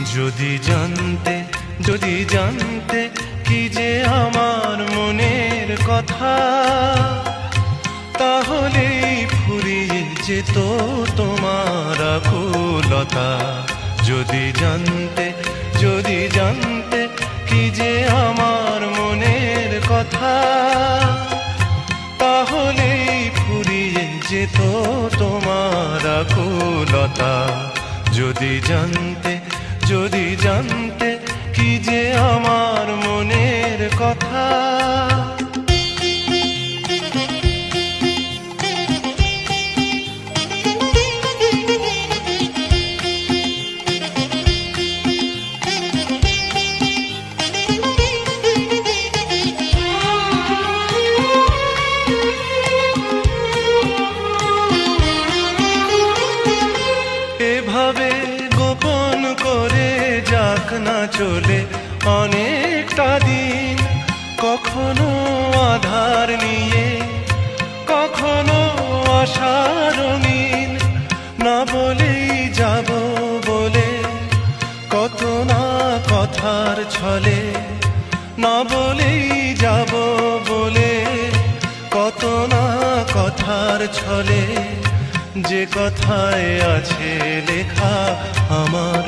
যদি জানতে যদি জানতে কি যে আমার মনের কথা, তাহলেই ফুরিয়ে যেত তোমার আকুলতা। যদি জানতে যদি জানতে কি যে আমার মনের কথা, তাহলেই ফুরিয়ে যেত তোমার আকুলতা। যদি জানতে যদি জানতে কি যে আমার মনের কথা। এভাবে গোপন করে যাক না চলে অনেকটা দিন, কখনো আধার নিয়ে কখনো আশার রঙিন। না বলেই যাব বলে কত না কথার ছলে, না বলেই যাব বলে কত না কথার ছলে। যে কথায় আছে লেখা আমার